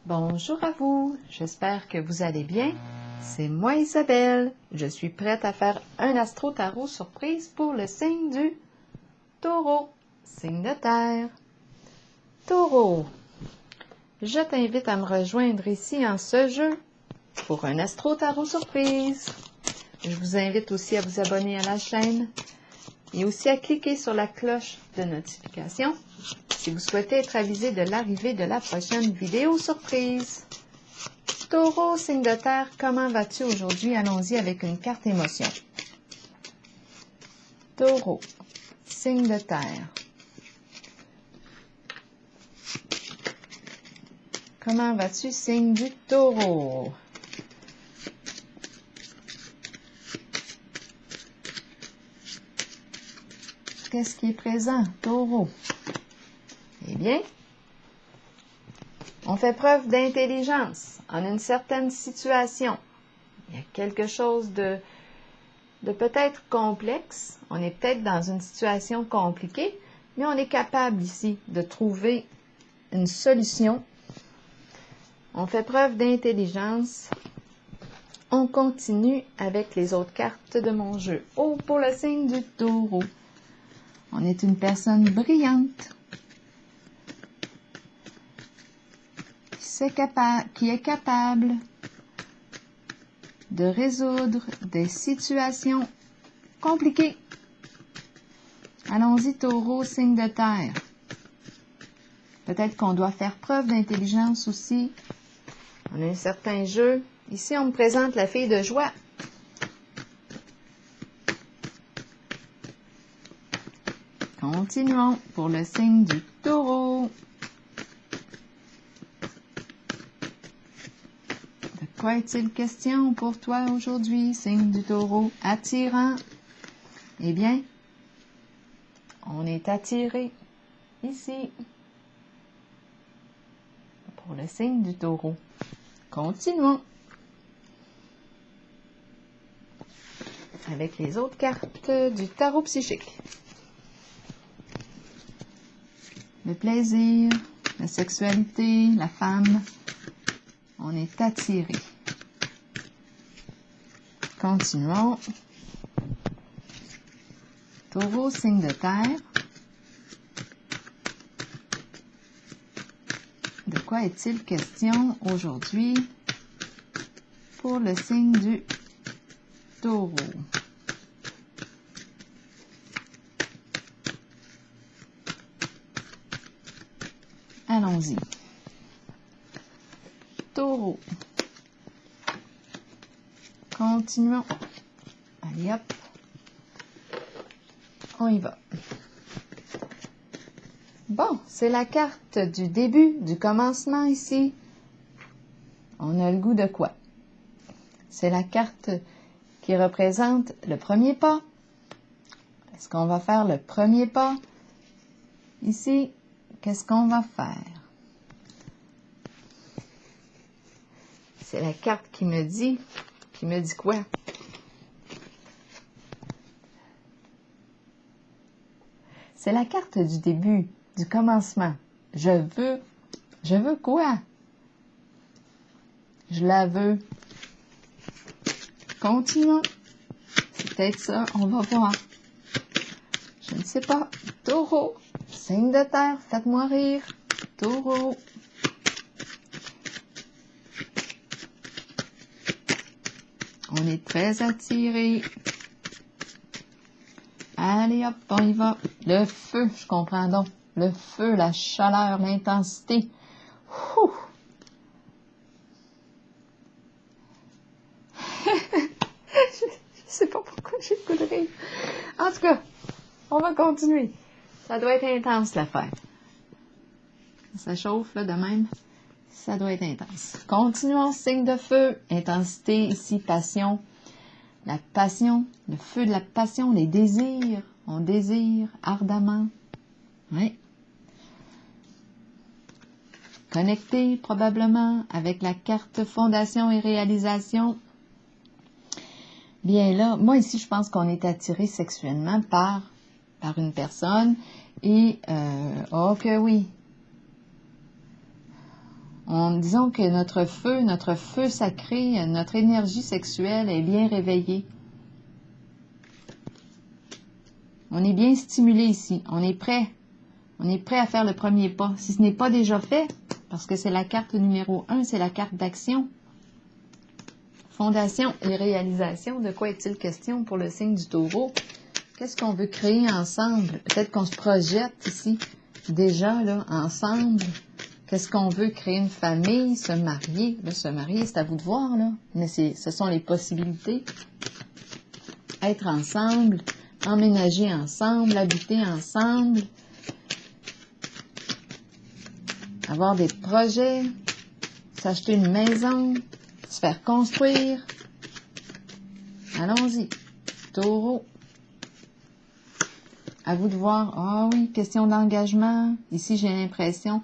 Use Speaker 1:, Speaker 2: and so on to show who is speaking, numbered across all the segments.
Speaker 1: Bonjour à vous, j'espère que vous allez bien. C'est moi Isabelle, je suis prête à faire un astro-tarot surprise pour le signe du Taureau, signe de terre. Taureau, je t'invite à me rejoindre ici en ce jeu pour un astro-tarot surprise. Je vous invite aussi à vous abonner à la chaîne et aussi à cliquer sur la cloche de notification si vous souhaitez être avisé de l'arrivée de la prochaine vidéo surprise. Taureau, signe de terre, comment vas-tu aujourd'hui? Allons-y avec une carte émotion. Taureau, signe de terre. Comment vas-tu, signe du Taureau? Qu'est-ce qui est présent, Taureau? Eh bien, on fait preuve d'intelligence en une certaine situation. Il y a quelque chose de peut-être complexe. On est peut-être dans une situation compliquée, mais on est capable ici de trouver une solution. On fait preuve d'intelligence. On continue avec les autres cartes de mon jeu. Oh, pour le signe du Taureau. On est une personne brillante qui est capable de résoudre des situations compliquées. Allons-y, Taureau, signe de terre. Peut-être qu'on doit faire preuve d'intelligence aussi. On a un certain jeu. Ici, on me présente la fille de joie. Continuons pour le signe du Taureau. De quoi est-il question pour toi aujourd'hui, signe du Taureau? Attirant. Eh bien, on est attiré ici pour le signe du Taureau. Continuons avec les autres cartes du tarot psychique. Le plaisir, la sexualité, la femme, on est attiré. Continuons. Taureau, signe de terre. De quoi est-il question aujourd'hui pour le signe du Taureau? Allons-y. Taureau. Continuons. Allez hop. On y va. Bon, c'est la carte du début, du commencement ici. On a le goût de quoi? C'est la carte qui représente le premier pas. Est-ce qu'on va faire le premier pas? Ici, qu'est-ce qu'on va faire? C'est la carte qui me dit quoi? C'est la carte du début, du commencement. Je veux quoi? Je la veux. Continuons. C'est peut-être ça, on va voir. Je ne sais pas. Taureau, signe de terre, faites-moi rire. Taureau. On est très attiré. Allez hop, on y va. Le feu, je comprends donc. Le feu, la chaleur, l'intensité. Ouh. Je sais pas pourquoi j'ai le goût de rire. En tout cas, on va continuer. Ça doit être intense l'affaire. Ça chauffe là de même. Ça doit être intense. Continuons, signe de feu. Intensité, ici, passion. La passion, le feu de la passion, les désirs. On désire ardemment. Oui. Connecté probablement avec la carte fondation et réalisation. Bien là, moi ici, je pense qu'on est attiré sexuellement par une personne et, oh que oui, Disons que notre feu sacré, notre énergie sexuelle est bien réveillée. On est bien stimulé ici. On est prêt. On est prêt à faire le premier pas. Si ce n'est pas déjà fait, parce que c'est la carte numéro 1, c'est la carte d'action. Fondation et réalisation. De quoi est-il question pour le signe du Taureau? Qu'est-ce qu'on veut créer ensemble? Peut-être qu'on se projette ici, déjà, là, ensemble. Qu'est-ce qu'on veut? Créer une famille, se marier. Là, se marier, c'est à vous de voir, là. Mais ce sont les possibilités. Être ensemble, emménager ensemble, habiter ensemble. Avoir des projets, s'acheter une maison, se faire construire. Allons-y. Taureau. À vous de voir. Ah oui, question d'engagement. Ici, j'ai l'impression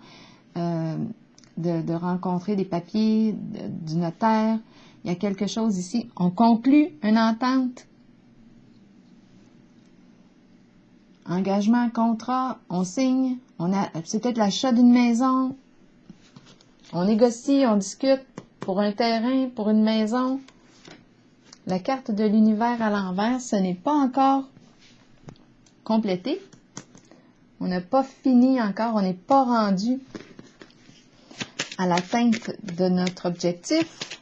Speaker 1: de rencontrer des papiers du notaire. Il y a quelque chose ici. On conclut une entente. Engagement, contrat, on signe. C'est peut-être l'achat d'une maison. On négocie, on discute pour un terrain, pour une maison. La carte de l'univers à l'envers, ce n'est pas encore complété. On n'a pas fini encore, on n'est pas rendu à l'atteinte de notre objectif.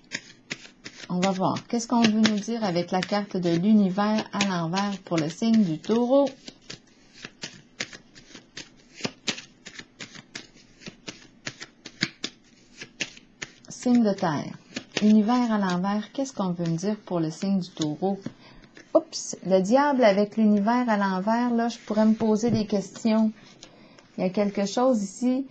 Speaker 1: On va voir. Qu'est-ce qu'on veut nous dire avec la carte de l'univers à l'envers pour le signe du Taureau? Signe de terre. Univers à l'envers, qu'est-ce qu'on veut me dire pour le signe du Taureau? Oups, le diable avec l'univers à l'envers, là, je pourrais me poser des questions. Il y a quelque chose ici.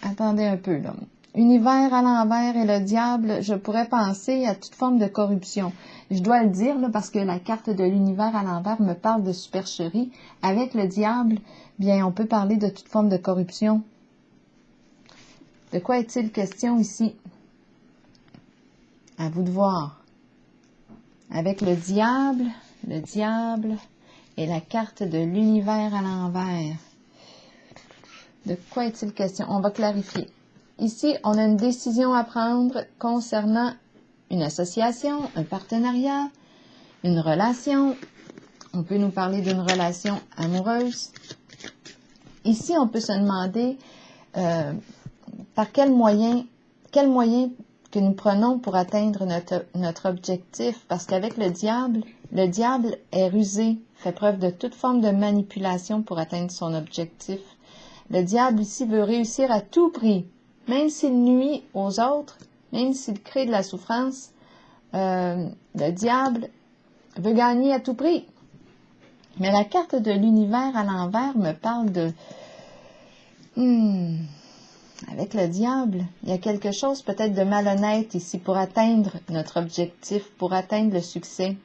Speaker 1: Attendez un peu, là. Univers à l'envers et le diable, je pourrais penser à toute forme de corruption. Je dois le dire, là, parce que la carte de l'univers à l'envers me parle de supercherie. Avec le diable, bien, on peut parler de toute forme de corruption. De quoi est-il question ici? À vous de voir. Avec le diable et la carte de l'univers à l'envers. De quoi est-il question? On va clarifier. Ici, on a une décision à prendre concernant une association, un partenariat, une relation. On peut nous parler d'une relation amoureuse. Ici, on peut se demander par quel moyen que nous prenons pour atteindre notre objectif. Parce qu'avec le diable est rusé, fait preuve de toute forme de manipulation pour atteindre son objectif. Le diable ici veut réussir à tout prix, même s'il nuit aux autres, même s'il crée de la souffrance. Le diable veut gagner à tout prix. Mais la carte de l'univers à l'envers me parle de... Avec le diable, il y a quelque chose peut-être de malhonnête ici pour atteindre notre objectif, pour atteindre le succès.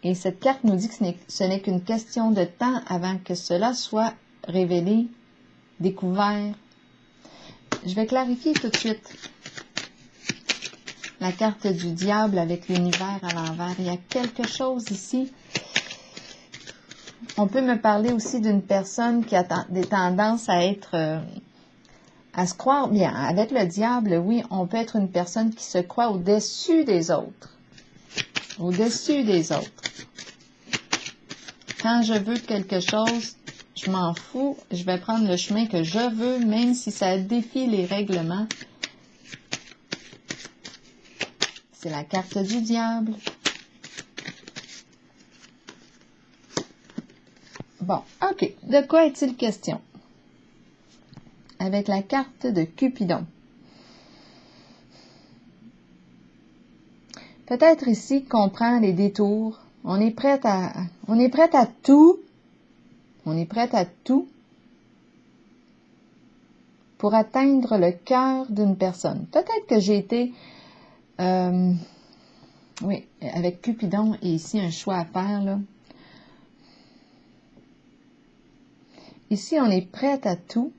Speaker 1: Et cette carte nous dit que ce n'est qu'une question de temps avant que cela soit révélé, découvert. Je vais clarifier tout de suite. La carte du diable avec l'univers à l'envers. Il y a quelque chose ici. On peut me parler aussi d'une personne qui a des tendances à être... à se croire bien. Avec le diable, oui, on peut être une personne qui se croit au-dessus des autres. Au-dessus des autres. Quand je veux quelque chose, je m'en fous. Je vais prendre le chemin que je veux, même si ça défie les règlements. C'est la carte du diable. Bon, OK. De quoi est-il question? Avec la carte de Cupidon. Peut-être ici qu'on prend les détours. On est prêt à tout. On est prêt à tout pour atteindre le cœur d'une personne. Peut-être que j'ai été, oui, avec Cupidon et ici un choix à faire, là. Ici, on est prêt à tout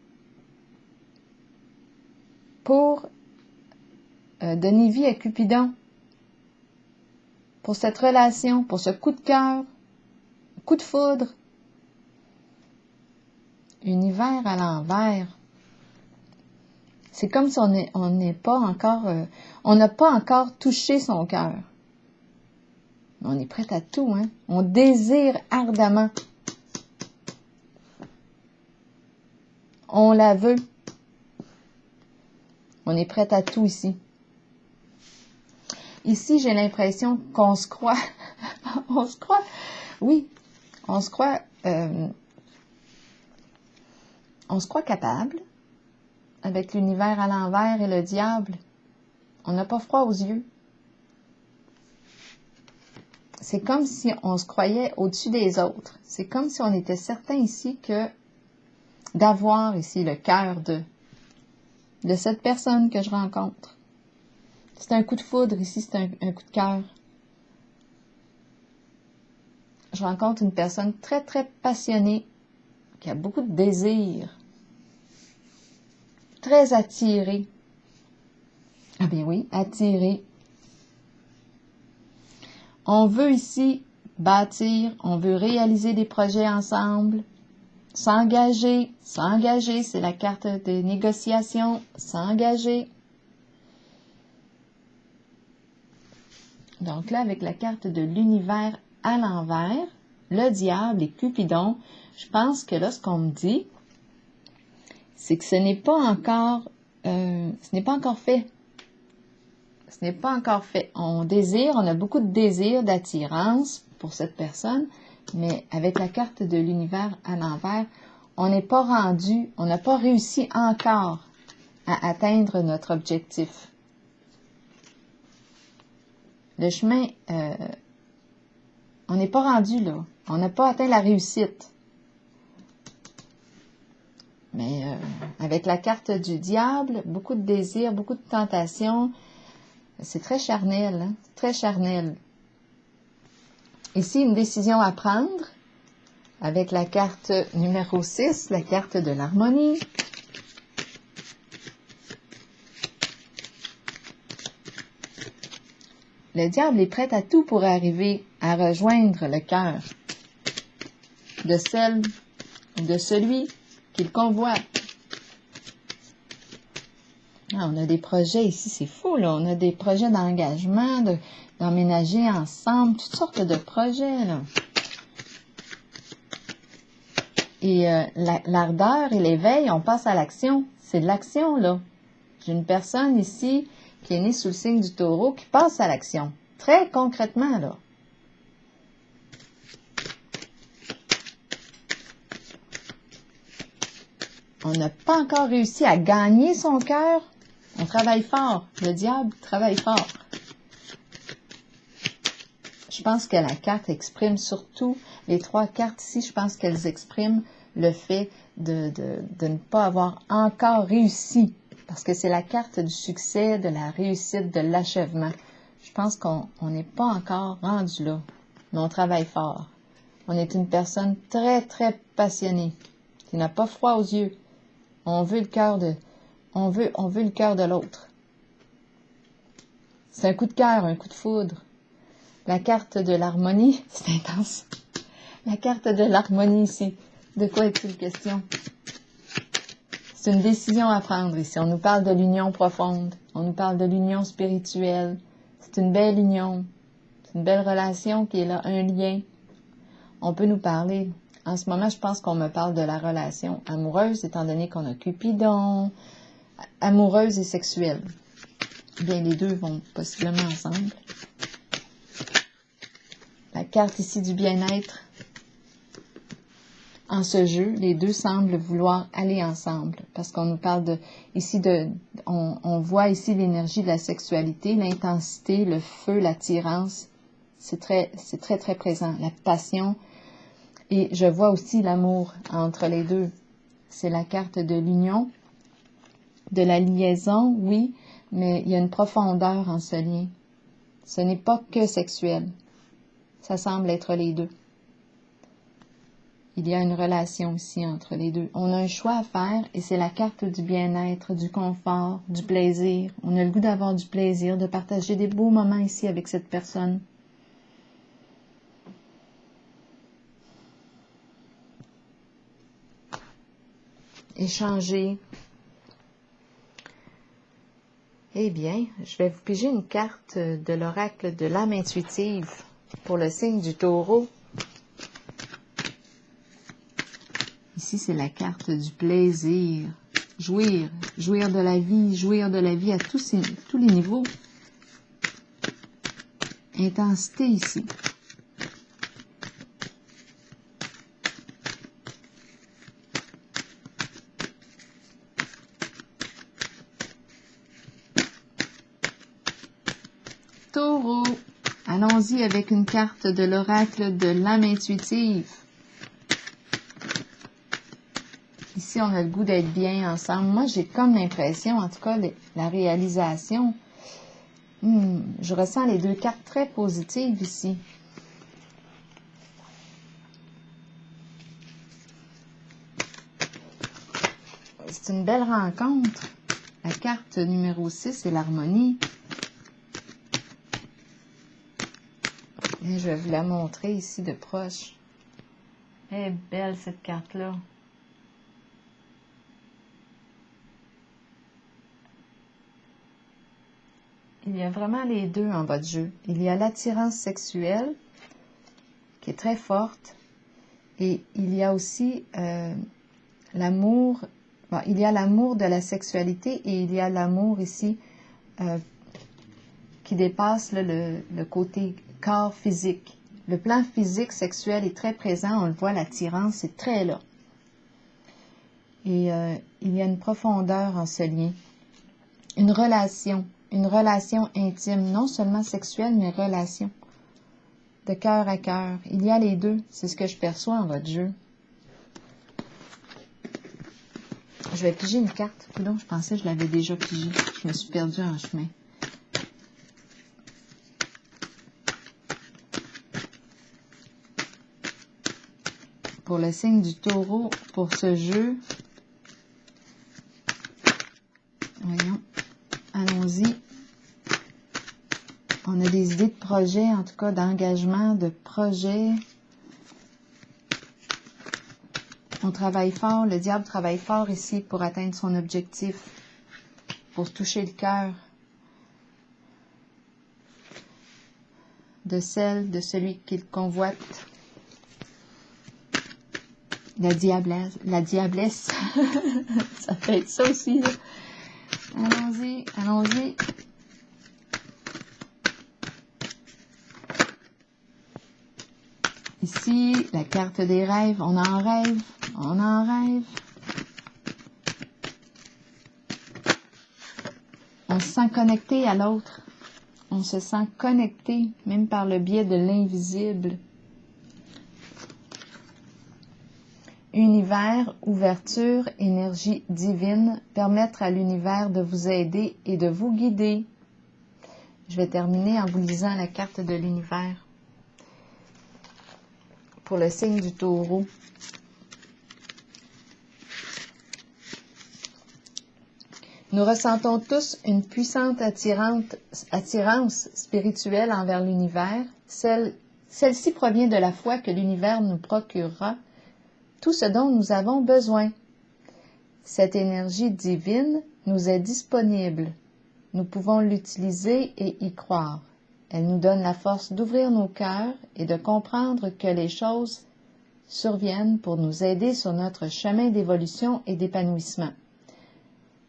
Speaker 1: pour donner vie à Cupidon. Pour cette relation, pour ce coup de cœur, coup de foudre. Univers à l'envers. C'est comme si on n'est pas encore, on n'a pas encore touché son cœur. On est prêt à tout, hein? On désire ardemment. On la veut. On est prêt à tout ici. Ici, j'ai l'impression qu'on se croit, on se croit, oui, on se croit capable avec l'univers à l'envers et le diable. On n'a pas froid aux yeux. C'est comme si on se croyait au-dessus des autres. C'est comme si on était certain ici que d'avoir ici le cœur de cette personne que je rencontre. C'est un coup de foudre, ici c'est un coup de cœur. Je rencontre une personne très, très passionnée, qui a beaucoup de désir, très attirée. Ah bien oui, attirée. On veut ici bâtir, on veut réaliser des projets ensemble, s'engager, c'est la carte de négociation, s'engager. Donc là, avec la carte de l'univers à l'envers, le diable et Cupidon, je pense que là, ce qu'on me dit, c'est que ce n'est pas encore fait. Ce n'est pas encore fait. On a beaucoup de désir, d'attirance pour cette personne, mais avec la carte de l'univers à l'envers, on n'est pas rendu, on n'a pas réussi encore à atteindre notre objectif. Le chemin, on n'est pas rendu là. On n'a pas atteint la réussite. Mais avec la carte du diable, beaucoup de désirs, beaucoup de tentations, c'est très charnel, hein? Très charnel. Ici, une décision à prendre avec la carte numéro 6, la carte de l'harmonie. Le diable est prêt à tout pour arriver à rejoindre le cœur de celle ou de celui qu'il convoite. Ah, on a des projets ici, c'est fou, là. On a des projets d'engagement, d'emménager ensemble, toutes sortes de projets, là. Et l'ardeur et l'éveil, on passe à l'action. C'est de l'action, là. J'ai une personne ici qui est née sous le signe du taureau qui passe à l'action. Très concrètement, là. On n'a pas encore réussi à gagner son cœur. On travaille fort. Le diable travaille fort. Je pense que la carte exprime surtout, les 3 cartes ici, je pense qu'elles expriment le fait de ne pas avoir encore réussi. Parce que c'est la carte du succès, de la réussite, de l'achèvement. Je pense qu'on n'est pas encore rendu là. Mais on travaille fort. On est une personne très, très passionnée, qui n'a pas froid aux yeux. On veut le cœur de l'autre. C'est un coup de cœur, un coup de foudre. La carte de l'harmonie, c'est intense. La carte de l'harmonie ici, de quoi est-il question? C'est une décision à prendre ici. On nous parle de l'union profonde, on nous parle de l'union spirituelle. C'est une belle union, c'est une belle relation qui est là, un lien. On peut nous parler. En ce moment, je pense qu'on me parle de la relation amoureuse, étant donné qu'on a Cupidon, amoureuse et sexuelle. Bien, les deux vont possiblement ensemble. La carte ici du bien-être. En ce jeu, les deux semblent vouloir aller ensemble, parce qu'on nous parle on voit ici l'énergie de la sexualité, l'intensité, le feu, l'attirance. C'est très, très présent. La passion. Et je vois aussi l'amour entre les deux. C'est la carte de l'union, de la liaison, oui, mais il y a une profondeur en ce lien. Ce n'est pas que sexuel. Ça semble être les deux. Il y a une relation ici entre les deux. On a un choix à faire et c'est la carte du bien-être, du confort, du plaisir. On a le goût d'avoir du plaisir, de partager des beaux moments ici avec cette personne. échanger. Eh bien, je vais vous piger une carte de l'oracle de l'âme intuitive pour le signe du Taureau. Ici, c'est la carte du plaisir. Jouir de la vie à tous les niveaux. Intensité ici. Taureau, allons-y avec une carte de l'oracle de l'âme intuitive. Ici, on a le goût d'être bien ensemble. Moi, j'ai comme l'impression, en tout cas, la réalisation. Je ressens les deux cartes très positives ici. C'est une belle rencontre. La carte numéro 6, c'est l'harmonie. Et je vais vous la montrer ici de proche. Elle est belle, cette carte-là. Il y a vraiment les deux en votre jeu. Il y a l'attirance sexuelle, qui est très forte, et il y a aussi l'amour. Bon, il y a l'amour de la sexualité et il y a l'amour ici qui dépasse là, le côté corps physique. Le plan physique sexuel est très présent, on le voit, l'attirance est très là. Et il y a une profondeur en ce lien. Une relation intime, non seulement sexuelle, mais relation de cœur à cœur. Il y a les deux, c'est ce que je perçois en votre jeu. Je vais piger une carte. Coudonc, je pensais que je l'avais déjà pigée. Je me suis perdue en chemin. Pour le signe du Taureau, pour ce jeu, voyons, allons-y. On a des idées de projet, en tout cas d'engagement, de projet. On travaille fort, le diable travaille fort ici pour atteindre son objectif, pour toucher le cœur de celui qu'il convoite. La diablesse, ça peut être ça aussi. Là. Allons-y, allons-y. Ici, la carte des rêves, on en rêve, on en rêve. On se sent connecté à l'autre. On se sent connecté, même par le biais de l'invisible. Univers, ouverture, énergie divine, permettre à l'univers de vous aider et de vous guider. Je vais terminer en vous lisant la carte de l'univers. Pour le signe du Taureau. Nous ressentons tous une puissante attirance spirituelle envers l'univers. Celle-ci provient de la foi que l'univers nous procurera tout ce dont nous avons besoin. Cette énergie divine nous est disponible. Nous pouvons l'utiliser et y croire. Elle nous donne la force d'ouvrir nos cœurs et de comprendre que les choses surviennent pour nous aider sur notre chemin d'évolution et d'épanouissement.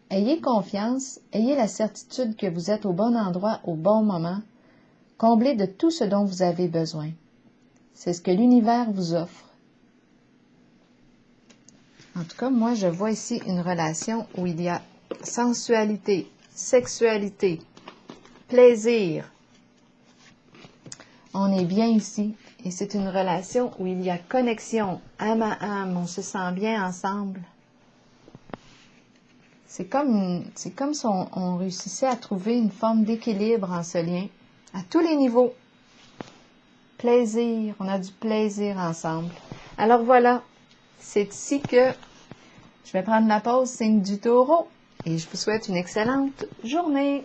Speaker 1: Ayez confiance, ayez la certitude que vous êtes au bon endroit au bon moment, comblé de tout ce dont vous avez besoin. C'est ce que l'univers vous offre. En tout cas, moi, je vois ici une relation où il y a sensualité, sexualité, plaisir. On est bien ici. Et c'est une relation où il y a connexion, âme à âme. On se sent bien ensemble. C'est comme si on réussissait à trouver une forme d'équilibre en ce lien, à tous les niveaux. Plaisir, on a du plaisir ensemble. Alors voilà, c'est ici que je vais prendre la pause, signe du Taureau, et je vous souhaite une excellente journée.